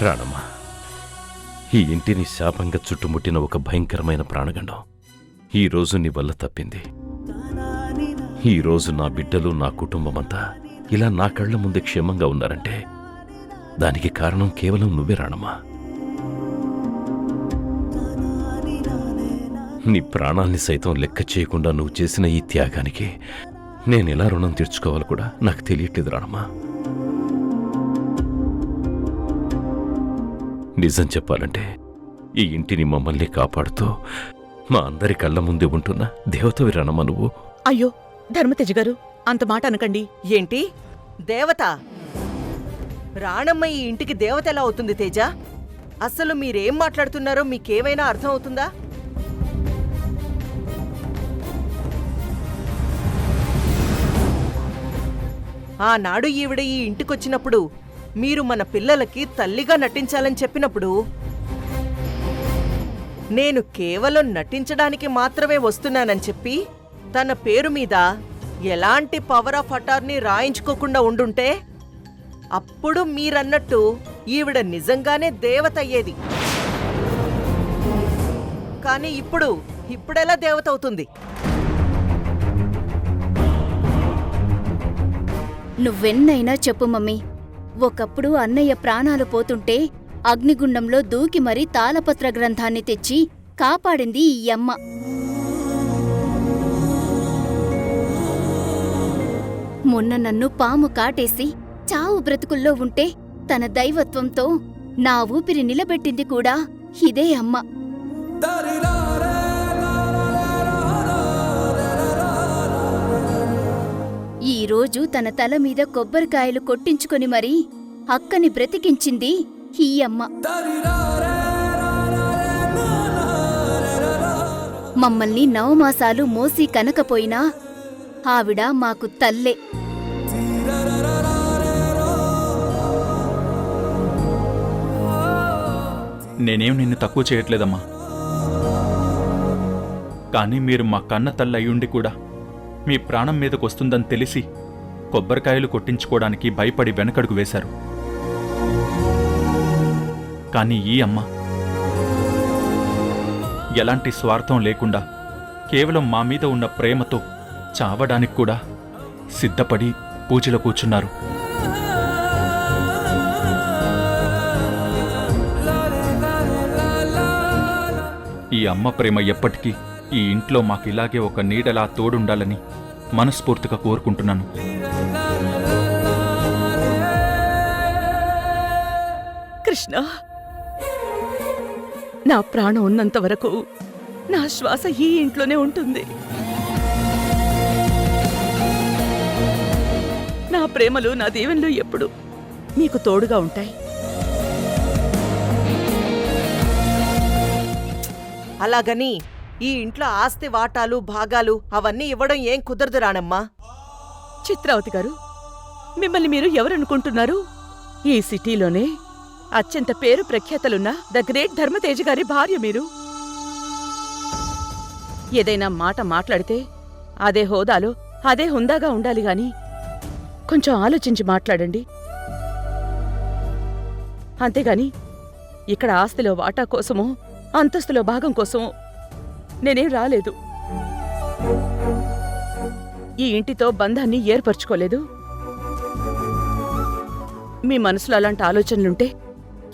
రాణమ్మ, ఈ ఇంటిని శాపంగా చుట్టుముట్టిన ఒక భయంకరమైన ప్రాణగండం ఈరోజు నీ వల్ల తప్పింది. ఈరోజు నా బిడ్డలు, నా కుటుంబమంతా ఇలా నా కళ్ల ముందే క్షేమంగా ఉన్నారంటే దానికి కారణం కేవలం నువ్వే రాణమ్మ. నీ ప్రాణాల్ని సైతం లెక్క చేయకుండా నువ్వు చేసిన ఈ త్యాగానికి నేనెలా రుణం తీర్చుకోవాలో కూడా నాకు తెలియట్లేదు రాణమ్మ. నిజం చెప్పాలంటే ఈ ఇంటిని మమ్మల్ని కాపాడుతూ మా అందరి కళ్ళ ముందే ఉంటున్న దేవతవి రాణమ్మ నువ్వు. అయ్యో ధర్మతేజ గారు, అంత మాట అనకండి. ఏంటి దేవత? రాణమ్మ ఈ ఇంటికి దేవత ఎలా అవుతుంది తేజ? అసలు మీరేం మాట్లాడుతున్నారో మీకేమైనా అర్థం అవుతుందా? ఆనాడు ఈవిడ ఈ ఇంటికొచ్చినప్పుడు మీరు మన పిల్లలకి తల్లిగా నటించాలని చెప్పినప్పుడు నేను కేవలం నటించడానికి మాత్రమే వస్తున్నానని చెప్పి తన పేరు మీద ఎలాంటి పవర్ ఆఫ్ అటార్నీ రాయించుకోకుండా ఉండుంటే అప్పుడు మీరన్నట్టు ఈవిడ నిజంగానే దేవత అయ్యేది. కానీ ఇప్పుడెలా దేవత అవుతుంది? నువ్వెన్నైనా చెప్పు మమ్మీ. ఒకప్పుడు అన్నయ్య ప్రాణాలు పోతుంటే అగ్నిగుండంలో దూకి మరీ తాళపత్ర గ్రంథాన్ని తెచ్చి కాపాడింది ఈ అమ్మ. మొన్న నన్ను పాము కాటేసి చావు బ్రతుకుల్లో ఉంటే తన దైవత్వంతో నా ఊపిరి నిలబెట్టింది కూడా ఇదే అమ్మ. ఈరోజు తన తల మీద కొబ్బరికాయలు కొట్టించుకొని మరీ అక్కని బ్రతికించింది ఈ అమ్మ. మమ్మల్ని నవమాసాలు మోసి కనకపోయినా ఆవిడ మాకు తల్లే. నేనేం నిన్ను తక్కువ చేయట్లేదమ్మా, కానీ మీరు మా కన్న తల్లి అయ్యుండి కూడా మీ ప్రాణం మీదకొస్తుందని తెలిసి కొబ్బరికాయలు కొట్టించుకోవడానికి భయపడి వెనకడుగు వేశారు. కానీ ఈ అమ్మ ఎలాంటి స్వార్థం లేకుండా కేవలం మా మీద ఉన్న ప్రేమతో చావడానికి కూడా సిద్ధపడి పూజలో కూర్చున్నారు. ఈ అమ్మ ప్రేమ ఎప్పటికీ ఈ ఇంట్లో మాకిలాగే ఒక నీడలా తోడుండాలని మనస్ఫూర్తిగా కోరుకుంటున్నాను. కృష్ణ, నా ప్రాణం ఉన్నంత వరకు నా శ్వాస ఈ ఇంట్లోనే ఉంటుంది. నా ప్రేమలు, నా దీవెనలు ఎప్పుడు మీకు తోడుగా ఉంటాయి. అలాగని ఈ ఇంట్లో ఆస్తి వాటాలు భాగాలు అవన్నీ ఇవ్వడం ఏం కుదరదు రాణమ్మా. చిత్రావతి గారు, మిమ్మల్ని మీరు ఎవరనుకుంటున్నారు? ఈ సిటీలోనే అత్యంత పేరు ప్రఖ్యాతలున్న ద గ్రేట్ ధర్మతేజ గారి భార్య మీరు. ఏదైనా మాట మాట్లాడితే అదే హోదాలో, అదే హుందాగా ఉండాలి గాని కొంచెం ఆలోచించి మాట్లాడండి. అంతేగాని ఇక్కడ ఆస్తిలో వాటా కోసమో అంతస్తులో భాగం కోసమో నేనేం రాలేదు. ఈ ఇంటితో బంధాన్ని ఏర్పరచుకోలేదు. మీ మనసులో అలాంటి ఆలోచనలుంటే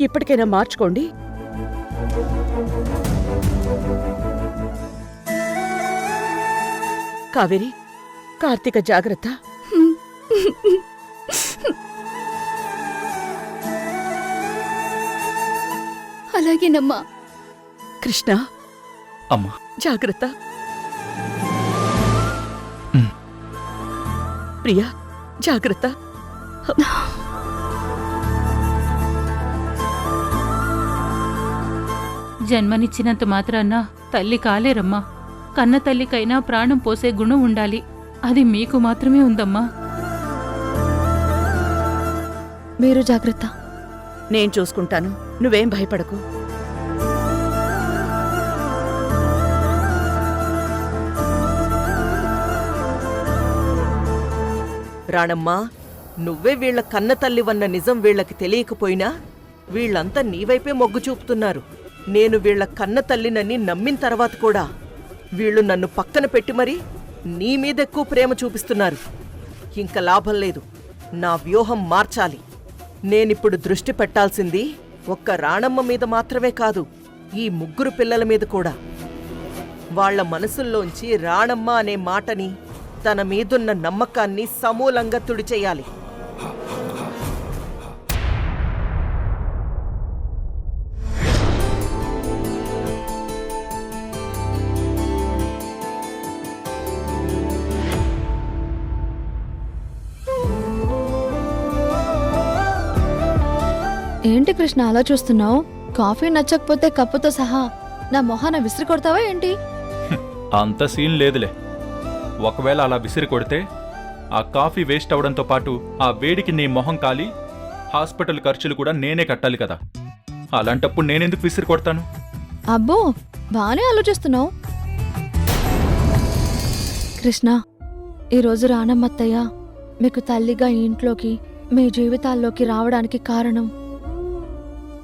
ఇప్పటికైనా మార్చుకోండి. కావేరి, కార్తీక జాగ్రత్త. అలాగేనమ్మా. కృష్ణ, అమ్మా. జాగ్రత్త. ప్రియా, జాగ్రత్త. జన్మనిచ్చినంత మాత్రాన తల్లి కాలేరమ్మా. కన్న తల్లికైనా ప్రాణం పోసే గుణం ఉండాలి. అది మీకు మాత్రమే ఉందమ్మా. మీరు జాగ్రత్త. నేను చూసుకుంటాను, నువ్వేం భయపడకు. రాణమ్మా, నువ్వే వీళ్ల కన్న తల్లివన్న నిజం వీళ్లకి తెలియకపోయినా వీళ్లంతా నీవైపే మొగ్గు చూపుతున్నారు. నేను వీళ్ల కన్న తల్లినని నమ్మిన తర్వాత కూడా వీళ్ళు నన్ను పక్కన పెట్టి మరీ నీ మీదెక్కువ ప్రేమ చూపిస్తున్నారు. ఇంక లాభం లేదు, నా వ్యూహం మార్చాలి. నేనిప్పుడు దృష్టి పెట్టాల్సింది ఒక్క రాణమ్మ మీద మాత్రమే కాదు, ఈ ముగ్గురు పిల్లల మీద కూడా. వాళ్ల మనసుల్లోంచి రాణమ్మ అనే మాటని, తన మీదున్న నమ్మకాన్ని సమూలంగా తుడిచేయాలి. ఏంటి కృష్ణ అలా చూస్తున్నావు? కాఫీ నచ్చకపోతే కప్పుతో సహా నా మొహాన విసిరి కొడతావా ఏంటి? అంత సీన్ లేదులే. ఒకవేళ అలా విసిరి కొడితే ఆ కాఫీ వేస్ట్ అవడంతో పాటు ఆ వేడికి నీ మొహం కాలి హాస్పిటల్ ఖర్చులు కూడా నేనే కట్టాలి కదా. అలాంటప్పుడు నేనెందుకు విసిరి కొడతాను? అబ్బో, బానే ఆలోచిస్తున్నావు కృష్ణ. ఈరోజు రానమ్మత్తయ్య మీకు తల్లిగా ఈ ఇంట్లోకి, మీ జీవితాల్లోకి రావడానికి కారణం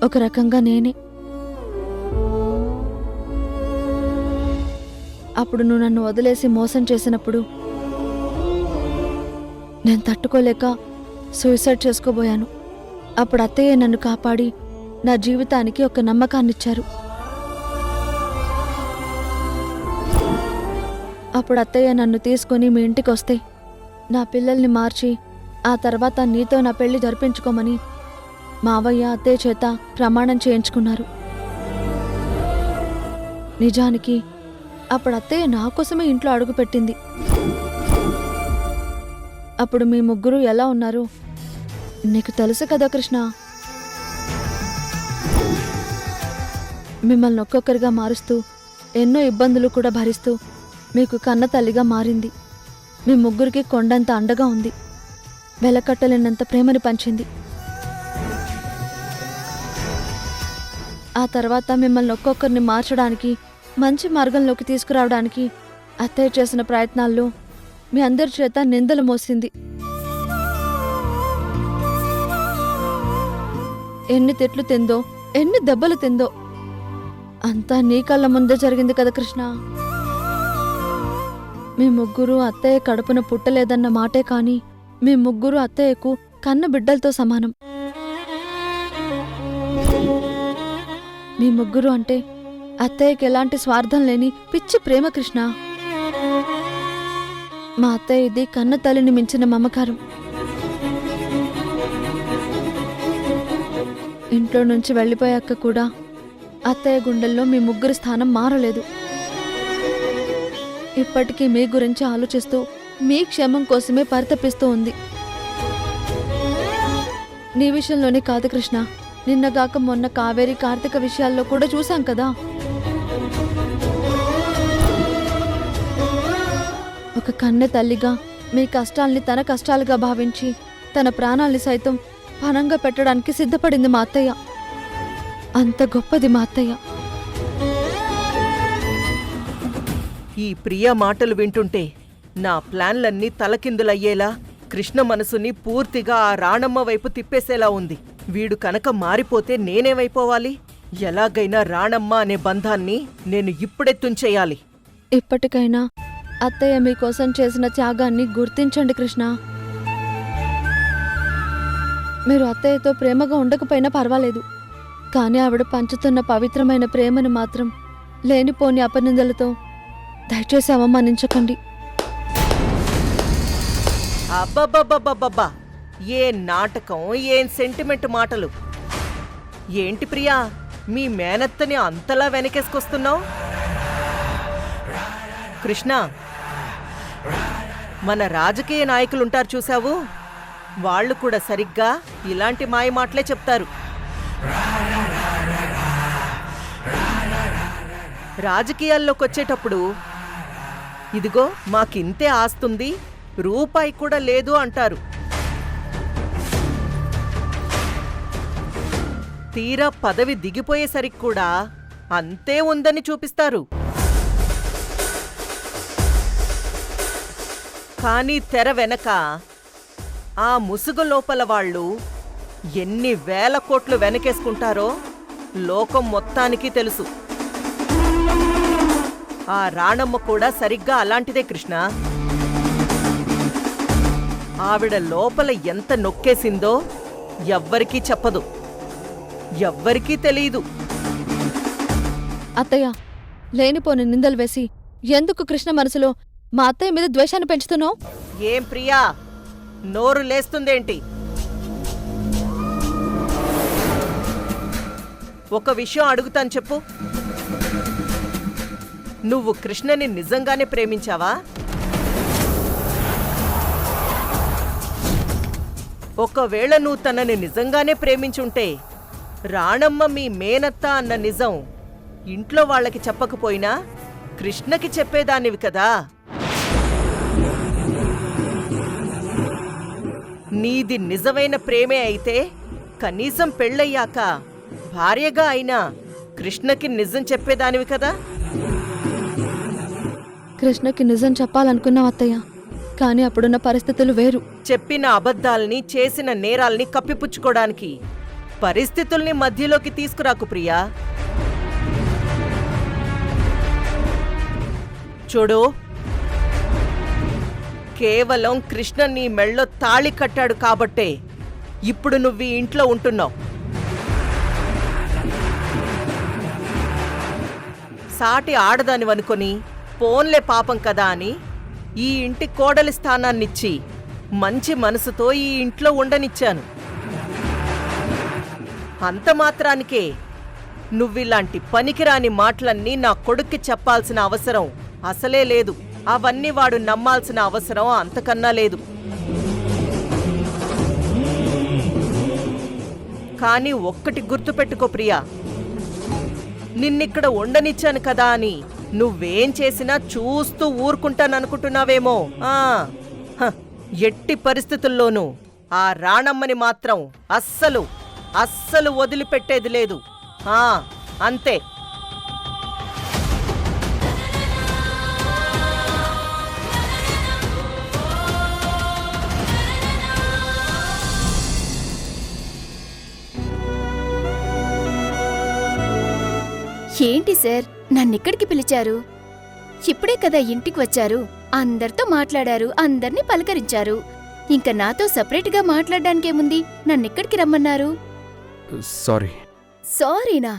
ఒక రకంగా నేనే. అప్పుడు నువ్వు నన్ను వదిలేసి మోసం చేసినప్పుడు నేను తట్టుకోలేక సూసైడ్ చేసుకోబోయాను. అప్పుడు అత్తయ్య నన్ను కాపాడి నా జీవితానికి ఒక నమ్మకాన్నిచ్చారు. అప్పుడు అత్తయ్య నన్ను తీసుకొని మీ ఇంటికి వస్తే నా పిల్లల్ని మార్చి ఆ తర్వాత నీతో నా పెళ్లి జరిపించుకోమని మావయ్య అత్తయ్య చేత ప్రమాణం చేయించుకున్నారు. నిజానికి అప్పుడు అత్తయ్య నా కోసమే ఇంట్లో అడుగుపెట్టింది. అప్పుడు మీ ముగ్గురు ఎలా ఉన్నారు నీకు తెలుసు కదా కృష్ణ. మిమ్మల్ని ఒక్కొక్కరిగా మారుస్తూ, ఎన్నో ఇబ్బందులు కూడా భరిస్తూ మీకు కన్న తల్లిగా మారింది. మీ ముగ్గురికి కొండంత అండగా ఉంది. వెలకట్టలేనంత ప్రేమని పంచింది. ఆ తర్వాత మిమ్మల్ని ఒక్కొక్కరిని మార్చడానికి, మంచి మార్గంలోకి తీసుకురావడానికి అత్తయ్య చేసిన ప్రయత్నాల్లో మీ అందరి చేత నిందలు మోసింది. ఎన్ని తిట్లు తిందో, ఎన్ని దెబ్బలు తిందో అంతా నీ కళ్ళ ముందే జరిగింది కదా కృష్ణ. మీ ముగ్గురు అత్తయ్య కడుపున పుట్టలేదన్న మాటే కాని మీ ముగ్గురు అత్తయ్యకు కన్న బిడ్డలతో సమానం. మీ ముగ్గురు అంటే అత్తయ్యకి ఎలాంటి స్వార్థం లేని పిచ్చి ప్రేమ కృష్ణ. మా అత్తయ్య ఇది కన్న తల్లిని మించిన మమకారం. ఇంట్లో నుంచి వెళ్ళిపోయాక కూడా అత్తయ్య గుండెల్లో మీ ముగ్గురి స్థానం మారలేదు. ఇప్పటికీ మీ గురించి ఆలోచిస్తూ మీ క్షేమం కోసమే పరితపిస్తూ ఉంది. నీ విషయంలోనే కాదు కృష్ణ, నిన్నగాక మొన్న కావేరి కార్తీక విషయాల్లో కూడా చూశాం కదా. ఒక కన్నె తల్లిగా మీ కష్టాల్ని తన కష్టాలుగా భావించి తన ప్రాణాల్ని సైతం పణంగా పెట్టడానికి సిద్ధపడింది మా అత్తయ్య. అంత గొప్పది మా అత్తయ్య. ఈ ప్రియ మాటలు వింటుంటే నా ప్లాన్లన్నీ తలకిందులయ్యేలా, కృష్ణ మనసుని పూర్తిగా ఆ రాణమ్మ వైపు తిప్పేసేలా ఉంది. వీడు కనుక మారిపోతే నేనేమైపోవాలి? ఎలాగైనా రాణమ్మ అనే బంధాన్ని నేను ఇప్పుడే తుంచేయాలి. ఇప్పటికైనా అత్తయ్య మీకోసం చేసిన త్యాగాన్ని గుర్తించండి కృష్ణ. మీరు అత్తయ్యతో ప్రేమగా ఉండకపోయినా పర్వాలేదు, కానీ ఆవిడ పంచుతున్న పవిత్రమైన ప్రేమను మాత్రం లేనిపోని అపనిందలతో దయచేసి అవమానించకండి. అబ్బబ్బబ్బబ్బబ్బా! ఏ నాటకం, ఏం సెంటిమెంట్ మాటలు! ఏంటి ప్రియా, మీ మేనత్తని అంతలా వెనకేసుకొస్తున్నావు? కృష్ణ, మన రాజకీయ నాయకులుంటారు చూశావు, వాళ్ళు కూడా సరిగ్గా ఇలాంటి మాయ మాటలే చెప్తారు. రాజకీయాల్లోకి వచ్చేటప్పుడు ఇదిగో మాకింతే ఆస్తుంది, రూపాయి కూడా లేదు అంటారు. తీరా పదవి దిగిపోయేసరికి కూడా అంతే ఉందని చూపిస్తారు. కానీ తెర వెనక ఆ ముసుగు లోపల వాళ్ళు ఎన్ని వేల కోట్లు వెనకేసుకుంటారో లోకం మొత్తానికి తెలుసు. ఆ రాణమ్మ కూడా సరిగ్గా అలాంటిదే కృష్ణ. ఆవిడ లోపల ఎంత నొక్కేసిందో ఎవ్వరికీ చెప్పదు, ఎవ్వరికీ తెలీదు. అత్తయ్య, లేనిపోని నిందలు వేసి ఎందుకు కృష్ణ మనసులో మా అత్తయ్య మీద ద్వేషాన్ని పెంచుతున్నావు? ఏం ప్రియా, నోరు లేస్తుందేంటి? ఒక విషయం అడుగుతాను చెప్పు, నువ్వు కృష్ణని నిజంగానే ప్రేమించావా? ఒకవేళ నువ్వు తనని నిజంగానే ప్రేమించుంటే రాణమ్మ మీ మేనత్త అన్న నిజం ఇంట్లో వాళ్ళకి చెప్పకపోయినా కృష్ణకి చెప్పేదానివి కదా. నీది నిజమైన ప్రేమే అయితే కనీసం పెళ్ళయ్యాక భార్యగా అయినా కృష్ణకి నిజం చెప్పేదానివి కదా. కృష్ణకి నిజం చెప్పాలనుకున్నాం అత్తయ్య, కానీ అప్పుడున్న పరిస్థితులు వేరు. చెప్పిన అబద్ధాల్ని, చేసిన నేరాల్ని కప్పిపుచ్చుకోవడానికి పరిస్థితుల్ని మధ్యలోకి తీసుకురాకు ప్రియా. చూడు, కేవలం కృష్ణ నీ మెళ్ళో తాళి కట్టాడు కాబట్టే ఇప్పుడు నువ్వు ఈ ఇంట్లో ఉంటున్నావు. సాటి ఆడదానివనుకొని పోన్లే పాపం కదా అని ఈ ఇంటి కోడలి స్థానాన్నిచ్చి మంచి మనసుతో ఈ ఇంట్లో ఉండనిచ్చాను. అంత మాత్రానికే నువ్విలాంటి పనికిరాని మాటలన్నీ నా కొడుక్కి చెప్పాల్సిన అవసరం అసలే లేదు. అవన్నీ వాడు నమ్మాల్సిన అవసరం అంతకన్నా లేదు. కానీ ఒక్కటి గుర్తుపెట్టుకో ప్రియా, నిన్నిక్కడ ఉండనిచ్చాను కదా అని నువ్వేం చేసినా చూస్తూ ఊరుకుంటాననుకుంటున్నావేమో. ఎట్టి పరిస్థితుల్లోనూ ఆ రాణమ్మని మాత్రం అస్సలు వదిలిపెట్టేది లేదు. అంతే. ఏంటి సార్, నన్నిక్కడికి పిలిచారు? ఇప్పుడే కదా ఇంటికి వచ్చారు, అందరితో మాట్లాడారు, అందర్నీ పలకరించారు. ఇంకా నాతో సపరేట్గా మాట్లాడడానికేముంది? నన్నిక్కడికి రమ్మన్నారు. సారీ. సారీనా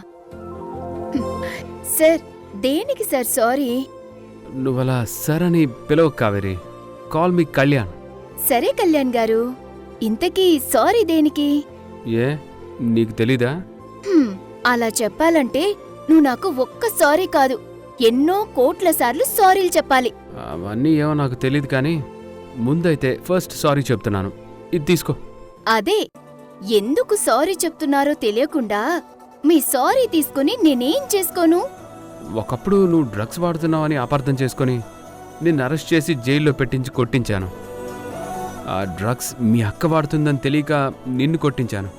సార్? దేనికి సార్ సారీ? నువ్వలా సార్ అని పిలవ కావేరి. Call me Kalyan. సరే కళ్యాణ్ గారు, ఇంతకీ సారీ దేనికి? ఏ, నీకు తెలీదా? అలా చెప్పాలంటే నువ్వు నాకు ఒక్క సారీ కాదు, ఎన్నో కోట్ల సార్లు సారీలు చెప్పాలి. అవన్నీ ఏమో నాకు తెలీదు, కానీ ముందైతే ఫస్ట్ సారీ చెప్తున్నాను. ఇది తీసుకో. అదే, ఎందుకు సారీ చెప్తున్నారో తెలియకుండా మీ సారీ తీసుకుని నేనేం చేసుకోను? ఒకప్పుడు నువ్వు డ్రగ్స్ వాడుతున్నావని అపార్థం చేసుకుని నిన్ను అరెస్ట్ చేసి జైల్లో పెట్టించి కొట్టించాను. ఆ డ్రగ్స్ మీ అక్క వాడుతుందని తెలియక నిన్ను కొట్టించాను.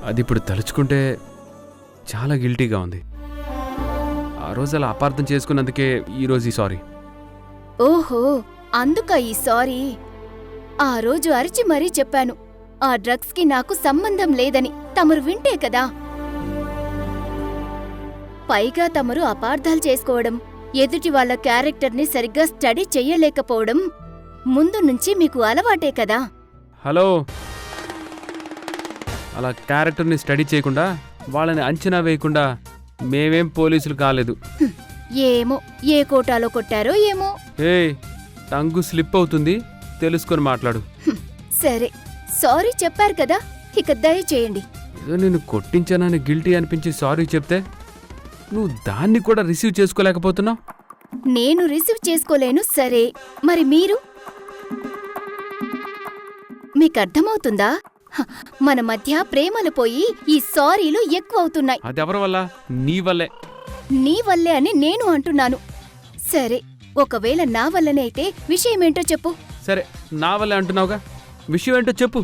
అది ఇప్పుడు తలుచుకుంటే చాలా గిల్టీగా ఉంది. ఆ రోజు అలా అపార్థం చేసుకున్నందుకే ఈరోజు ఈ సారీ. ఓహో, అందుక ఈ సారీ. ఆ రోజు అరిచి మరీ చెప్పాను, ఆ డ్రగ్స్కి నాకు సంబంధం లేదని. తమరు వింటే కదా. పైగా తమరు అపార్థాలు చేసుకోవడం, ఎదుటి వాళ్ళ క్యారెక్టర్ని సరిగ్గా స్టడీ చెయ్యలేకపోవడం ముందు నుంచి మీకు అలవాటే కదా. హలో, అలా క్యారెక్టర్ని స్టడీ చేయకుండా వాళ్ళని అంచనా వేయకుండా మేమేం పోలీసులు కాలేదు. ఏమో ఏ కోటాలో కొట్టారో ఏమో. ఏయ్, టంగు స్లిప్ అవుతుంది, తెలుసుకొని మాట్లాడు. సరే, సారీ చెప్పారు కదా, ఇక దయచేయండి. ఏదో నేను కొట్టించానని గిల్టీ అనిపించి సారీ చెప్తే నువ్వు దాన్ని కూడా రిసీవ్ చేసుకోలేకపోతున్నావు. నేను రిసీవ్ చేసుకోలేను. సరే, మరి మీరు? మీకర్థమవుతుందా? మన మధ్య ప్రేమలు పోయి ఈ సారీలు ఎక్కువవుతున్నాయి. అది ఎవరి వల్ల? నీ వల్లే. నీ వల్లే అని నేను అంటున్నాను. సరే, ఒకవేళ నా వల్లనే అయితే విషయమేంటో చెప్పు. సరే, నా వల్లే అంటున్నావుగా, విషయం ఏంటో చెప్పు.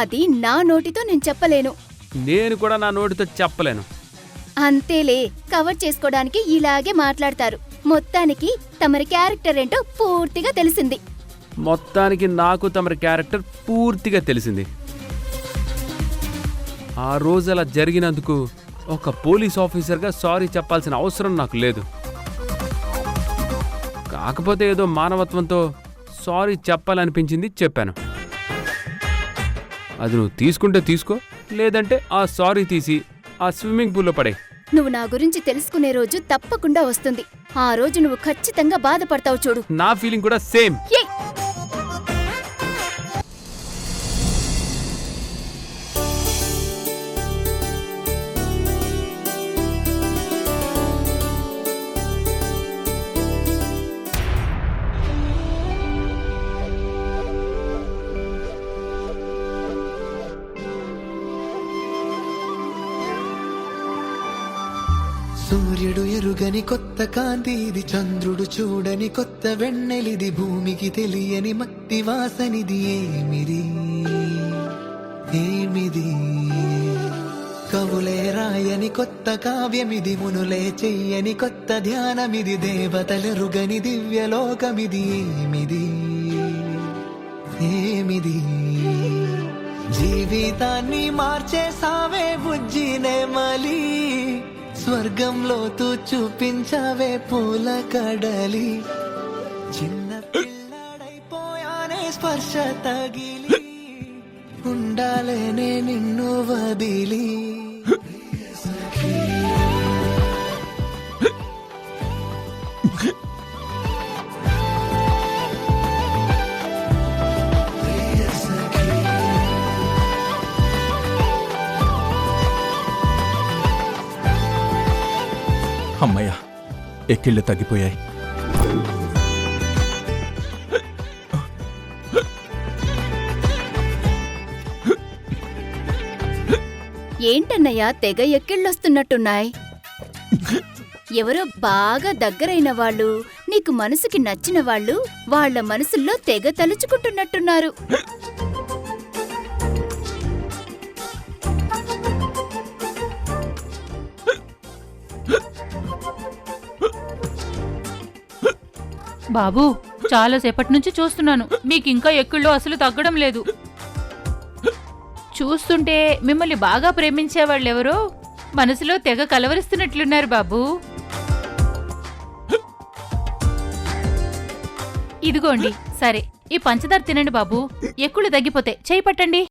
అది నా నోటితో నేను చెప్పలేను. నేను కూడా నా నోటితో చెప్పలేను. అంతేలే, కవర్ చేసుకోవడానికి ఇలాగే మాట్లాడతారు. మొత్తానికి తమరి క్యారెక్టర్ ఏంటో పూర్తిగా తెలిసింది. మొత్తానికి నాకు తమరి క్యారెక్టర్ పూర్తిగా తెలిసింది. ఆ రోజు అలా జరిగినందుకు ఒక పోలీస్ ఆఫీసర్గా సారీ చెప్పాల్సిన అవసరం నాకు లేదు. కాకపోతే ఏదో మానవత్వంతో సారీ చెప్పాలనిపించింది, చెప్పాను. అది నువ్వు తీసుకుంటే తీసుకో, లేదంటే ఆ సారీ తీసి ఆ స్విమ్మింగ్ పూల్లో పడే. నువ్వు నా గురించి తెలుసుకునే రోజు తప్పకుండా వస్తుంది. ఆ రోజు నువ్వు ఖచ్చితంగా బాధపడతావు చూడు. నా ఫీలింగ్ కూడా సేమ్. ఏయ్! సూర్యుడు ఎరుగని కొత్త కాంతి ఇది, చంద్రుడు చూడని కొత్త వెన్నెలిది, భూమికి తెలియని మట్టి వాసనిది. ఏమిది ఏమిది? కవులే రాయని కొత్త కావ్యమిది, మునులే చెయ్యని కొత్త ధ్యానమిది, దేవతలెరుగని దివ్యలోకమిది. ఏమిది ఏమిది? జీవితాన్ని మార్చేసావే బుజ్జినే మలి, స్వర్గంలో తూ చూపించవే పూల కడలి. చిన్న పిల్లడైపోయానే స్పర్శ తగిలి, ఉండాలేనే నిన్ను వదిలి. అమ్మయ్య, ఎక్కిళ్ళు తగ్గిపోయాయి. ఏంటన్నయ్యా తెగ ఎక్కిళ్ళొస్తున్నట్టున్నాయి? ఎవరో బాగా దగ్గరైన వాళ్ళు, నీకు మనసుకి నచ్చిన వాళ్ళు వాళ్ళ మనసుల్లో తెగ తలుచుకుంటున్నట్టున్నారు. బాబూ, చాలాసేపటి నుంచి చూస్తున్నాను, మీకింకా ఎక్కిళ్ళు అసలు తగ్గడం లేదు. చూస్తుంటే మిమ్మల్ని బాగా ప్రేమించేవాళ్ళెవరో మనసులో తెగ కలవరిస్తున్నట్లున్నారు బాబూ. ఇదిగోండి, సరే ఈ పంచదార తినండి బాబూ, ఎక్కుళ్ళు తగ్గిపోతే చేయి పట్టండి.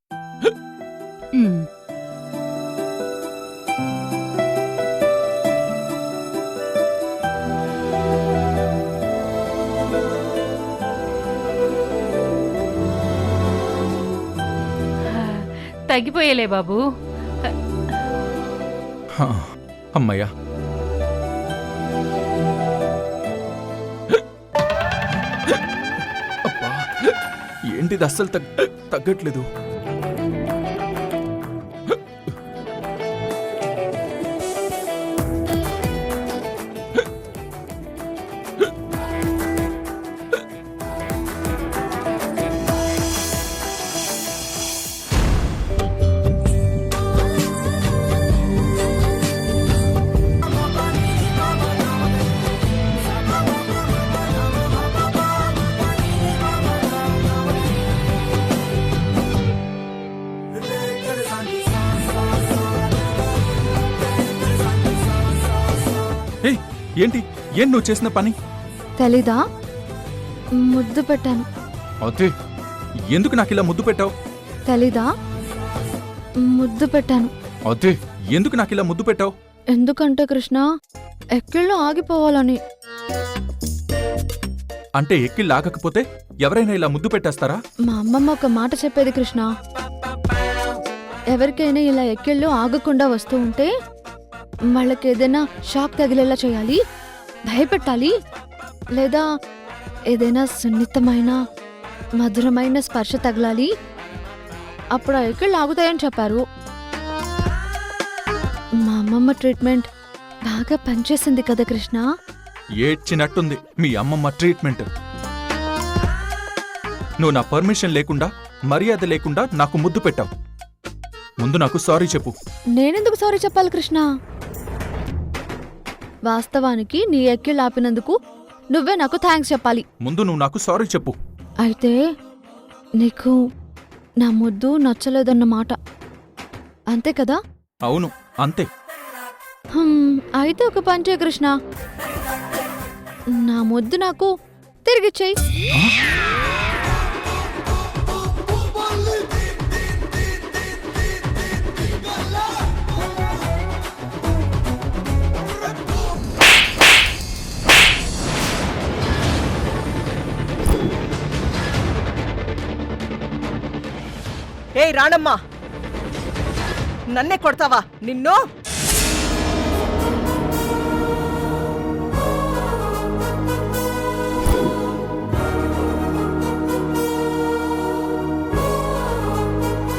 తగ్గిపోయేలే బాబూ. అమ్మయ్యా, అబ్బా, ఏంటిది అస్సలు తగ్గట్లేదు. ఏంటి నువ్వు చేసిన పని? తెలీదా? ముద్దు పెట్టాను. అదే, ఎందుకు నాకు ఇలా ముద్దు పెట్టావు? తెలీదా? ముద్దు పెట్టాను. అదే ఎందుకు నాకు ఇలా ముద్దు పెట్టావు? ఎందుకంటే కృష్ణ ఎక్కిళ్ళు ఆగిపోవాలని. అంటే ఎక్కి లాగకపోతే ఎవరైనా ఇలా ముద్దు పెట్టేస్తారా? మా అమ్మమ్మ ఒక మాట చెప్పేది కృష్ణ, ఎవరికైనా ఇలా ఎక్కిళ్ళు ఆగకుండా వస్తూ ఉంటే వాళ్ళకి ఏదైనా షాక్ తగిలేలా చేయాలి, భయపెట్టాలి, లేదా ఏదైనా సున్నితమైన మధురమైన స్పర్శ తగలాలి, అప్పుడు ఆ ఎక్కిళ్ళు ఆగుతాయని చెప్పారు. మా అమ్మమ్మ ట్రీట్మెంట్ బాగా పనిచేసింది కదా కృష్ణ. ఏడ్చినట్టుంది మీ అమ్మమ్మ ట్రీట్మెంట్. నువ్వు నా పర్మిషన్ లేకుండా, మర్యాద లేకుండా నాకు ముద్దు పెట్టావు. ముందు నాకు సారీ చెప్పు. నేనెందుకు సారీ చెప్పాలి కృష్ణ? వాస్తవానికి నీ ఎక్కిళ్ళు ఆపినందుకు నువ్వే నాకు థ్యాంక్స్ చెప్పాలి. ముందు నువ్వు నాకు సారీ చెప్పు. అయితే నీకు నా ముద్దు నచ్చలేదన్నమాట, అంతే కదా? అవును, అంతే. అయితే ఒక పని చేయ కృష్ణ, నా ముద్దు నాకు తిరిగిచ్చేయి. ఏయ్ రాణమ్మా, నన్నే కొడతావా? నిన్ను